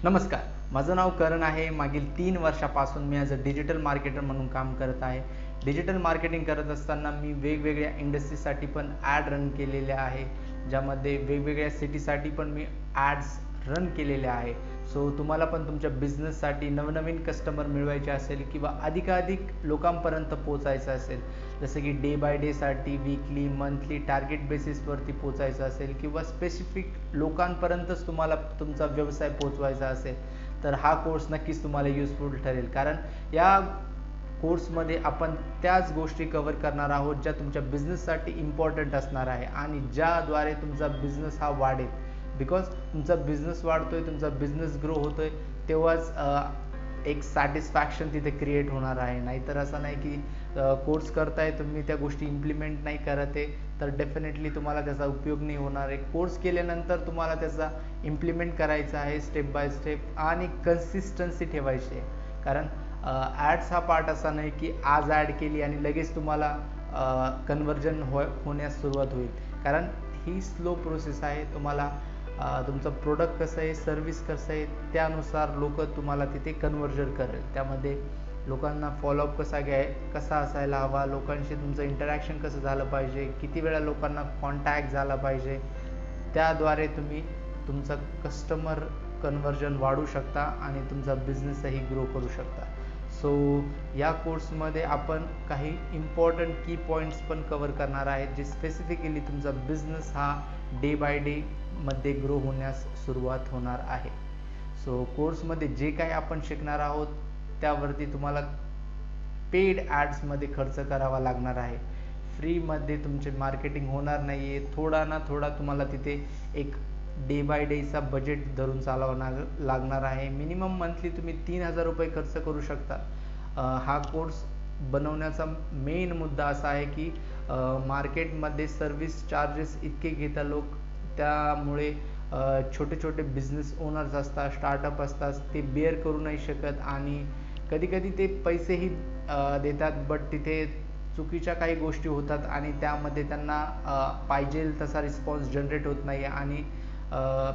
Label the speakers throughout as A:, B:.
A: नमस्कार, माझं नाव करण आहे. मागील 3 वर्षापासून मी ॲज अ डिजिटल मार्केटर म्हणून काम करत आहे. डिजिटल मार्केटिंग करत असताना मी वेगवेगळ्या इंडस्ट्रीसाठी पण ॲड रन केलेल्या आहे, ज्यामध्ये वेगवेगळ्या सिटीसाठी पण मी ॲड्स रन केलेल्या आहे. सो तुम्हाला पण तुमच्या बिझनेससाठी नवनवीन कस्टमर मिळवायचे असेल किंवा अधिकाधिक लोकांपर्यंत पोहोचायचं असेल, जसं की डे बाय डेसाठी, वीकली, मंथली टार्गेट बेसिसवरती पोहोचायचं असेल किंवा स्पेसिफिक लोकांपर्यंतच तुम्हाला तुमचा व्यवसाय पोहोचवायचा असेल, तर हा कोर्स नक्कीच तुम्हाला युजफुल ठरेल. कारण या कोर्समध्ये आपण त्याच गोष्टी कव्हर करणार आहोत ज्या तुमच्या बिझनेससाठी इम्पॉर्टंट असणार आहे आणि ज्याद्वारे तुमचा बिझनेस हा वाढेल. बिकॉज तुमचा बिझनेस वाढतोय, तुमचा बिझनेस ग्रो होतोय, तेव्हाच एक सॅटिस्फॅक्शन तिथे क्रिएट होणार आहे. नाहीतर असं नाही की कोर्स करताय तुम्ही, त्या गोष्टी इम्प्लिमेंट नाही करत आहे, तर डेफिनेटली तुम्हाला त्याचा उपयोग नाही होणार आहे. कोर्स केल्यानंतर तुम्हाला त्याचा इम्प्लिमेंट करायचा आहे स्टेप बाय स्टेप आणि कन्सिस्टन्सी ठेवायची आहे. कारण ॲड्स हा पार्ट असा नाही की आज ॲड केली आणि लगेच तुम्हाला कन्वर्जन होण्यास सुरुवात होईल. कारण ही स्लो प्रोसेस आहे. तुम्हाला तुमचं प्रोडक्ट कसं आहे, सर्व्हिस कसं आहे, त्यानुसार लोक तुम्हाला तिथे कन्वर्जन करेल. त्यामध्ये लोकांना फॉलोअप कसा असायला हवा, लोकांशी तुमचं इंटरॅक्शन कसं झालं पाहिजे, किती वेळा लोकांना कॉन्टॅक्ट झाला पाहिजे, त्याद्वारे तुम्ही तुमचं कस्टमर कन्वर्जन वाढू शकता आणि तुमचा बिझनेसही ग्रो करू शकता. सो या कोर्समध्ये आपण काही इम्पॉर्टंट की पॉईंट्स पण कवर करणार आहेत, जे स्पेसिफिकली तुमचा बिझनेस हा डे बाय डे मध्ये ग्रो होण्यास सुरुवात होणार आहे. सो कोर्समध्ये जे काही आपण शिकणार आहोत त्यावरती तुम्हाला पेड ॲड्समध्ये खर्च करावा लागणार आहे. फ्रीमध्ये तुमचे मार्केटिंग होणार नाही आहे. थोडा ना थोडा तुम्हाला तिथे एक डे बाय डेचा बजेट धरून चालवावं लागणार आहे. मिनिमम मंथली तुम्ही 3,000 रुपये खर्च करू शकता. हा कोर्स बनवण्याचा मेन मुद्दा असा आहे की मार्केटमध्ये सर्व्हिस चार्जेस इतके घेतात लोक, त्यामुळे छोटे छोटे बिझनेस ओनर्स असतात, स्टार्टअप असतात, ते बेअर करू नाही शकत आणि कधी कधी ते पैसेही देतात, बट तिथे चुकीच्या काही गोष्टी होतात आणि त्यामध्ये त्यांना पाहिजे तसा रिस्पॉन्स जनरेट होत नाही आणि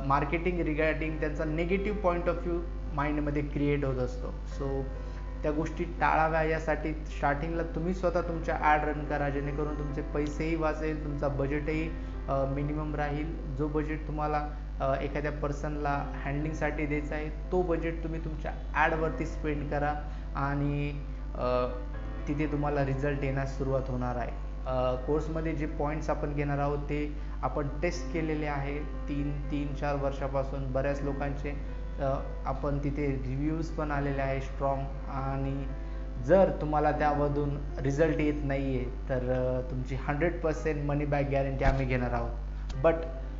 A: मार्केटिंग रिगार्डिंग त्यांचा निगेटिव्ह पॉईंट ऑफ व्ह्यू माइंडमध्ये क्रिएट होत असतो. सो त्या गोष्टी टाळाव्या यासाठी स्टार्टिंगला तुम्ही स्वतः तुमच्या ॲड रन करा, जेणेकरून तुमचे पैसेही वाचेल, तुमचा बजेटही मिनिमम राहील. जो बजेट तुम्हाला एखाद्या पर्सनला हँडलिंगसाठी द्यायचा आहे, तो बजेट तुम्ही तुमच्या ॲडवरती स्पेंड करा आणि तिथे तुम्हाला रिझल्ट येण्यास सुरुवात होणार आहे. कोर्समध्ये जे पॉईंट्स आपण घेणार आहोत ते आपण टेस्ट केलेले आहे 3-4 वर्षापासून. बऱ्याच लोकांचे आपण तिथे रिव्ह्यूज पण आलेले आहे स्ट्रॉंग, आणि जर तुम्हाला त्यामधून रिझल्ट येत नाही आहे तर तुमची 100% मनी बॅक गॅरंटी आम्ही घेणार आहोत. बट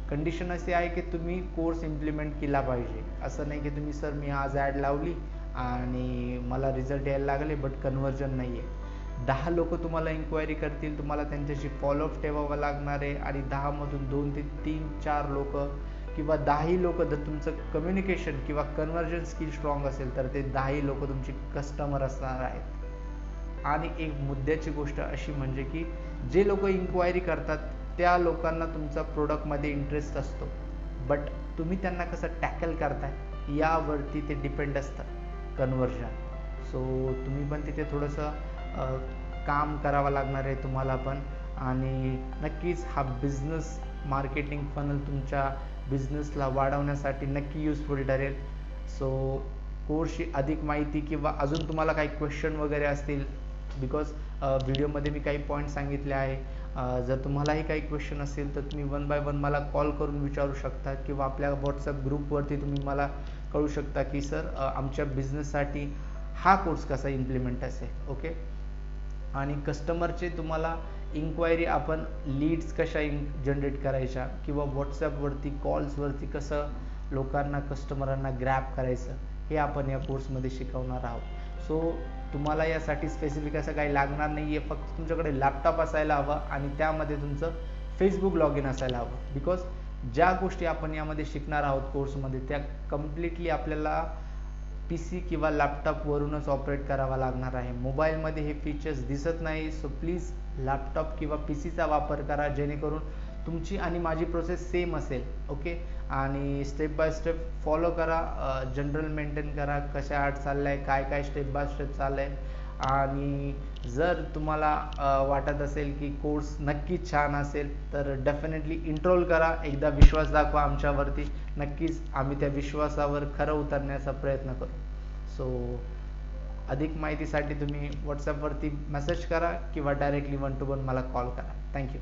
A: कंडिशन अशी आहे की तुम्ही कोर्स इम्प्लिमेंट केला पाहिजे. असं नाही की तुम्ही सर मी आज ॲड लावली आणि मला रिझल्ट यायला लागले बट कन्वर्जन नाही आहे. 10 लोक तुम्हाला इन्क्वायरी करतील, तुम्हाला त्यांच्याशी फॉलोअप ठेवावं लागणार आहे आणि 10 मधून 2 ते 3-4 लोक किंवा 10ही लोक, जर तुमचं कम्युनिकेशन किंवा कन्वर्जन स्किल स्ट्रॉंग असेल तर ते 10ही लोक तुमची कस्टमर असणार आहेत. आणि एक मुद्द्याची गोष्ट अशी म्हणजे की जे लोक इन्क्वायरी करतात त्या लोकांना तुमचा प्रोडक्टमध्ये इंटरेस्ट असतो, बट तुम्ही त्यांना कसं टॅकल करताय यावरती ते डिपेंड असतं कन्वर्जन. सो तुम्ही पण तिथे थोडंसं काम करावं लागणार आहे तुम्हाला पण, आणि नक्कीच हा बिझनेस मार्केटिंग फनल तुमच्या बिझनेसला वाढवण्यासाठी नक्की युजफुल ठरेल. सो कोर्सची अधिक माहिती किंवा अजून तुम्हाला काही क्वेश्चन वगैरे असतील, बिकॉज व्हिडिओमध्ये मी काही पॉईंट सांगितले आहे, जर तुम्हालाही काही क्वेश्चन असेल तर तुम्ही 1 बाय 1 मला कॉल करून विचारू शकता किंवा आपल्या व्हॉट्सअप ग्रुपवरती तुम्ही मला कळू शकता की सर आमच्या बिझनेससाठी हा कोर्स कसा इम्प्लिमेंट असेल. ओके. आणि कस्टमरचे तुम्हाला इन्क्वायरी आपण लीड्स कशा जनरेट करायच्या किंवा व्हॉट्सॲपवरती कॉल्सवरती कसं लोकांना कस्टमरांना ग्रॅब करायचं हे आपण या कोर्समध्ये शिकवणार आहोत. सो तुम्हाला यासाठी स्पेसिफिक असं काही लागणार नाही आहे, फक्त तुमच्याकडे लॅपटॉप असायला हवं आणि त्यामध्ये तुमचं फेसबुक लॉग इन असायला हवं. बिकॉज ज्या गोष्टी आपण यामध्ये शिकणार आहोत कोर्समध्ये त्या कम्प्लिटली आपल्याला PC किंवा लॅपटॉपवरूनच ऑपरेट करावा लागणार आहे. मोबाईलमध्ये हे फीचर्स दिसत नाही. सो प्लीज लॅपटॉप किंवा PCचा वापर करा, जेणेकरून तुमची आणि माझी प्रोसेस सेम असेल. ओके. आणि स्टेप बाय स्टेप फॉलो करा, जनरल मेंटेन करा, कशा आर्ट चाललंय, काय काय स्टेप बाय स्टेप चाललंय. आणि जर तुम्हाला वाटत असेल की कोर्स नक्कीच छान असेल तर डेफिनेटली इनरोल करा, एकदा विश्वास दाखवा आमच्यावरती, नक्कीच आम्ही त्या विश्वासावर खरं उतरण्याचा प्रयत्न करू. सो अधिक माहितीसाठी तुम्ही व्हॉट्सॲपवरती मेसेज करा किंवा डायरेक्टली 1 to 1 मला कॉल करा. थँक्यू.